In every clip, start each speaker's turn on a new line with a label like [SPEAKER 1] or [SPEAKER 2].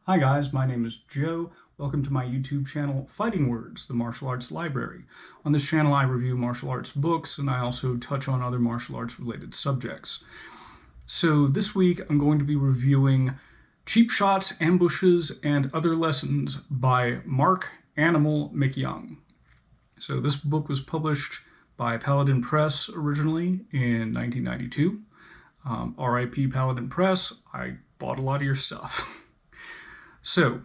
[SPEAKER 1] Hi guys, my name is Joe. Welcome to my YouTube channel, Fighting Words, the Martial Arts Library. On this channel I review martial arts books and I also touch on other martial arts related subjects. So this week I'm going to be reviewing Cheap Shots, Ambushes, and Other Lessons by Marc MacYoung. So this book was published by Paladin Press originally in 1992. RIP Paladin Press, I bought a lot of your stuff. So,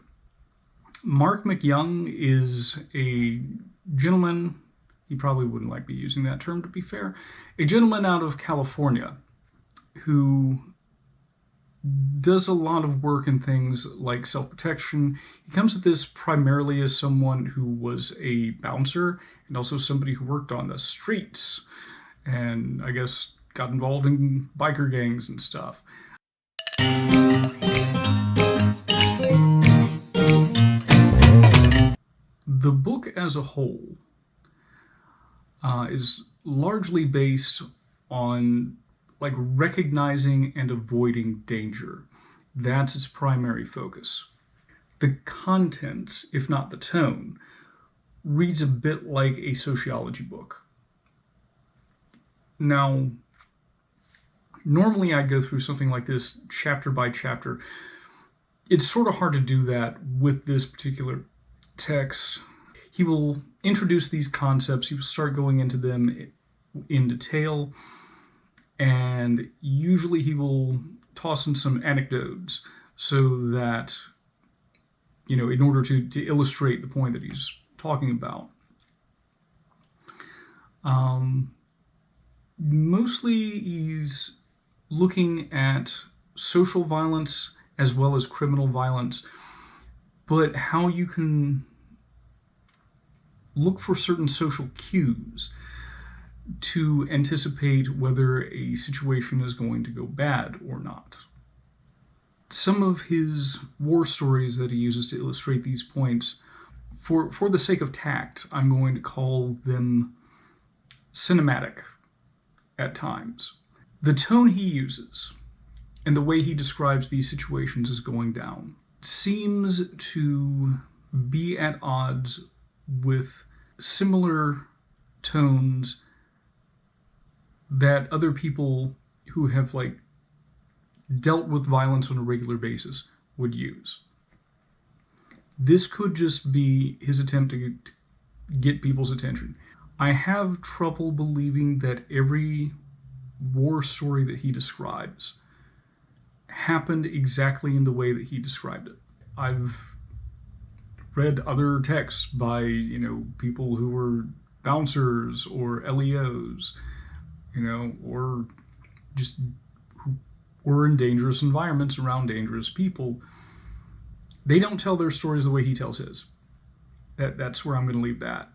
[SPEAKER 1] Marc MacYoung is a gentleman, he probably wouldn't like me using that term to be fair, a gentleman out of California who does a lot of work in things like self-protection. He comes at this primarily as someone who was a bouncer and also somebody who worked on the streets and I guess got involved in biker gangs and stuff. The book as a whole is largely based on like recognizing and avoiding danger. That's its primary focus. The content, if not the tone, reads a bit like a sociology book. Now, normally I'd go through something like this chapter by chapter. It's sort of hard to do that with this particular text. He will introduce these concepts, he will start going into them in detail, and usually he will toss in some anecdotes so that, in order to illustrate the point that he's talking about. Mostly he's looking at social violence as well as criminal violence, but how you can look for certain social cues to anticipate whether a situation is going to go bad or not. Some of his war stories that he uses to illustrate these points, for the sake of tact, I'm going to call them cinematic at times. The tone he uses and the way he describes these situations as going down seems to be at odds with similar tones that other people who have dealt with violence on a regular basis would use. This could just be his attempt to get people's attention. I have trouble believing that every war story that he describes happened exactly in the way that he described it. I've read other texts by, people who were bouncers or LEOs, or just who were in dangerous environments around dangerous people. They don't tell their stories the way he tells his. That's where I'm going to leave that.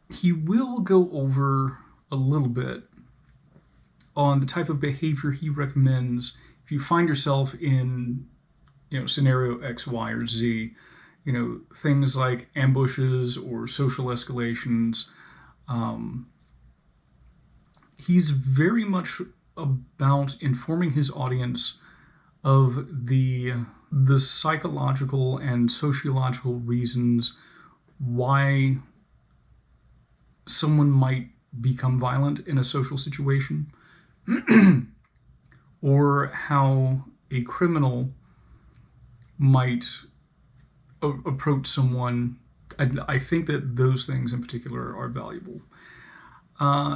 [SPEAKER 1] He will go over a little bit on the type of behavior he recommends if you find yourself in, scenario X, Y, or Z. Things like ambushes or social escalations. He's very much about informing his audience of the psychological and sociological reasons why someone might become violent in a social situation, or how a criminal might approach someone. I think that those things in particular are valuable.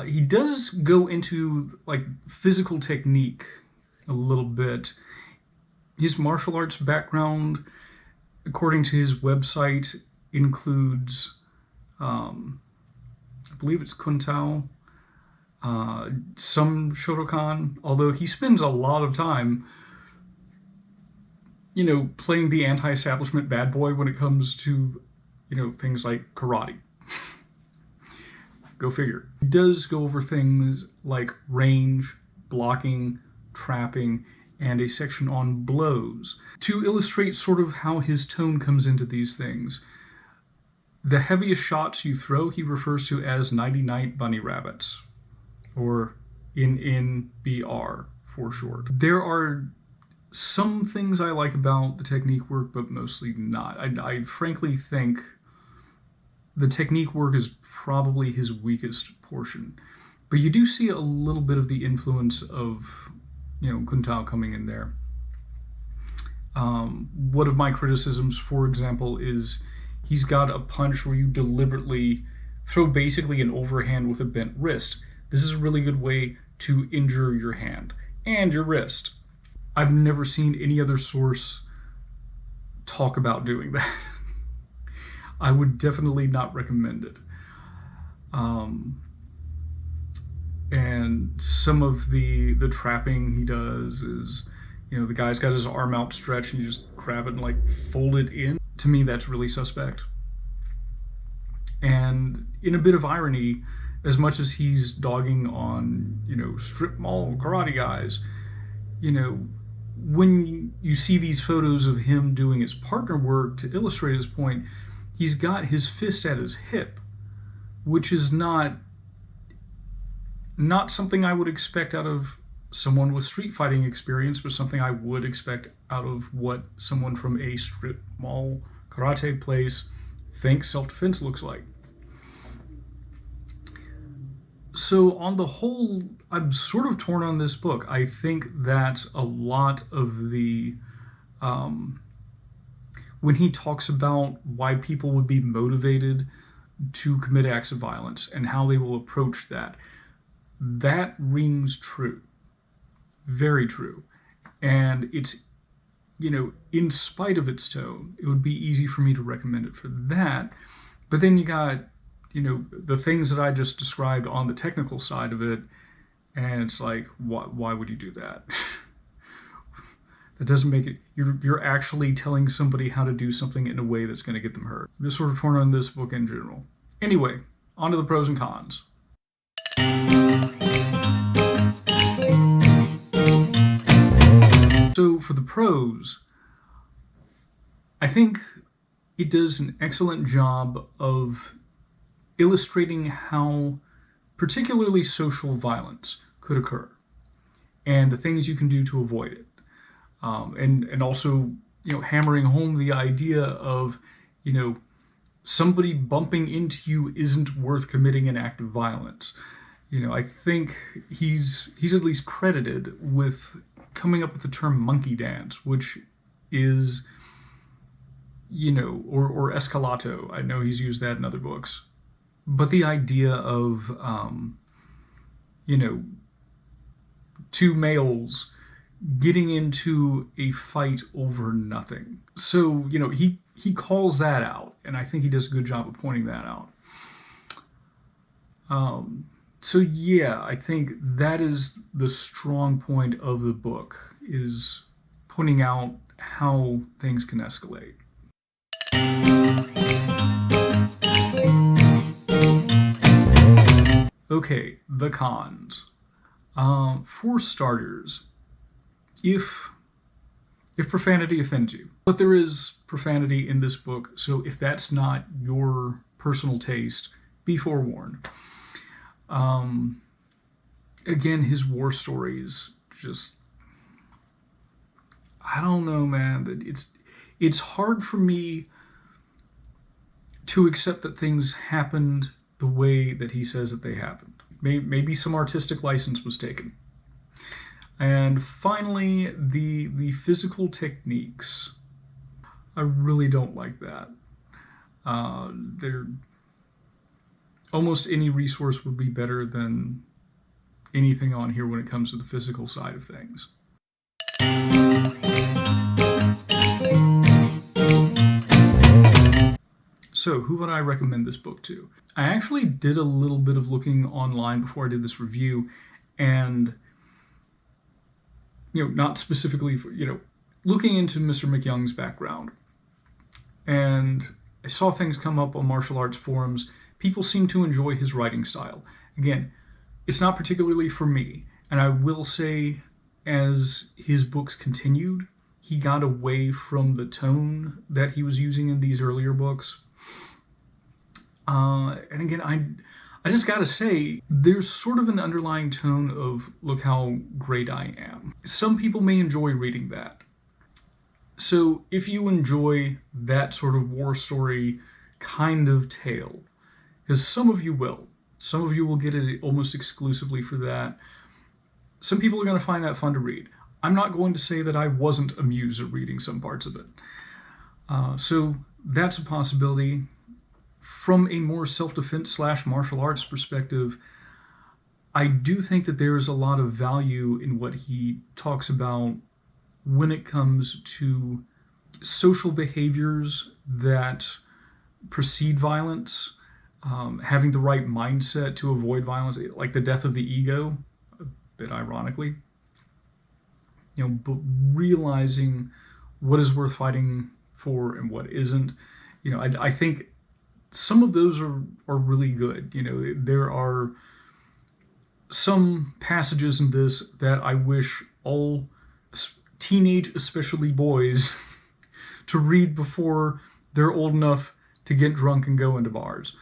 [SPEAKER 1] He does go into physical technique a little bit. His martial arts background, according to his website, includes I believe it's Kuntao, some Shotokan, although he spends a lot of time playing the anti-establishment bad boy when it comes to, things like karate. Go figure. He does go over things like range, blocking, trapping, and a section on blows to illustrate sort of how his tone comes into these things. The heaviest shots you throw, he refers to as 90-night bunny rabbits, or NNBR for short. There are some things I like about the technique work, but mostly not. I frankly think the technique work is probably his weakest portion. But you do see a little bit of the influence of, Kun Tao coming in there. One of my criticisms, for example, is he's got a punch where you deliberately throw basically an overhand with a bent wrist. This is a really good way to injure your hand and your wrist. I've never seen any other source talk about doing that. I would definitely not recommend it. And some of the trapping he does is, the guy's got his arm outstretched and you just grab it and like fold it in. To me, that's really suspect. And in a bit of irony, as much as he's dogging on, strip mall karate guys, when you see these photos of him doing his partner work to illustrate his point, he's got his fist at his hip, which is not something I would expect out of someone with street fighting experience, but something I would expect out of what someone from a strip mall karate place thinks self-defense looks like. So on the whole, I'm sort of torn on this book. I think that a lot of the, when he talks about why people would be motivated to commit acts of violence and how they will approach that, that rings true. Very true. And it's, in spite of its tone, it would be easy for me to recommend it for that. But then you got, the things that I just described on the technical side of it, and it's like, why would you do that? That doesn't make it, you're actually telling somebody how to do something in a way that's going to get them hurt. I'm just sort of torn on this book in general. Anyway, on to the pros and cons. So for the pros, I think it does an excellent job of illustrating how particularly social violence could occur and the things you can do to avoid it. And also, hammering home the idea of, somebody bumping into you isn't worth committing an act of violence. I think he's at least credited with coming up with the term monkey dance, which is, or escalato. I know he's used that in other books. But the idea of, two males getting into a fight over nothing. So, he calls that out, and I think he does a good job of pointing that out. So yeah, I think that is the strong point of the book, is pointing out how things can escalate. Okay, the cons. For starters, if profanity offends you, but there is profanity in this book, so if that's not your personal taste, be forewarned. Again, his war stories, just, I don't know, man. It's hard for me to accept that things happened the way that he says that they happened. Maybe some artistic license was taken. And finally, the physical techniques. I really don't like that. Almost any resource would be better than anything on here when it comes to the physical side of things. So, who would I recommend this book to? I actually did a little bit of looking online before I did this review, and not specifically for, looking into Mr. MacYoung's background. And I saw things come up on martial arts forums. People seem to enjoy his writing style. Again, it's not particularly for me. And I will say, as his books continued, he got away from the tone that he was using in these earlier books. And again, I just gotta say, there's sort of an underlying tone of, look how great I am. Some people may enjoy reading that. So if you enjoy that sort of war story kind of tale, because some of you will get it almost exclusively for that. Some people are going to find that fun to read. I'm not going to say that I wasn't amused at reading some parts of it. So that's a possibility. From a more self-defense slash martial arts perspective, I do think that there is a lot of value in what he talks about when it comes to social behaviors that precede violence, having the right mindset to avoid violence, like the death of the ego, a bit ironically, but realizing what is worth fighting for and what isn't. I think some of those are really good. There are some passages in this that I wish all teenage, especially boys, to read before they're old enough to get drunk and go into bars.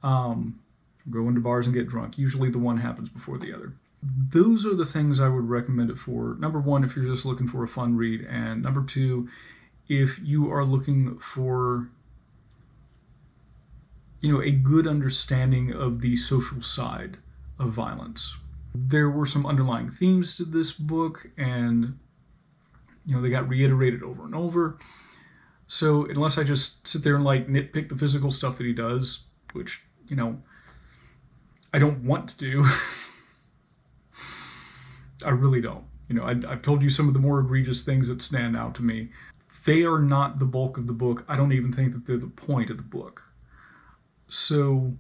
[SPEAKER 1] Go into bars and get drunk. Usually the one happens before the other. Those are the things I would recommend it for. Number one, if you're just looking for a fun read, and number two, if you are looking for a good understanding of the social side of violence. There were some underlying themes to this book, and they got reiterated over and over. So unless I just sit there and nitpick the physical stuff that he does, which I don't want to do, I really don't. I've told you some of the more egregious things that stand out to me. They are not the bulk of the book. I don't even think that they're the point of the book. So,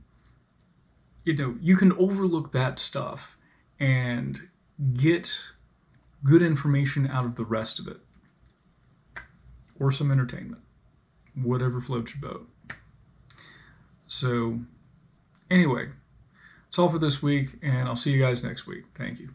[SPEAKER 1] you can overlook that stuff and get good information out of the rest of it. Or some entertainment. Whatever floats your boat. So, anyway, that's all for this week, and I'll see you guys next week. Thank you.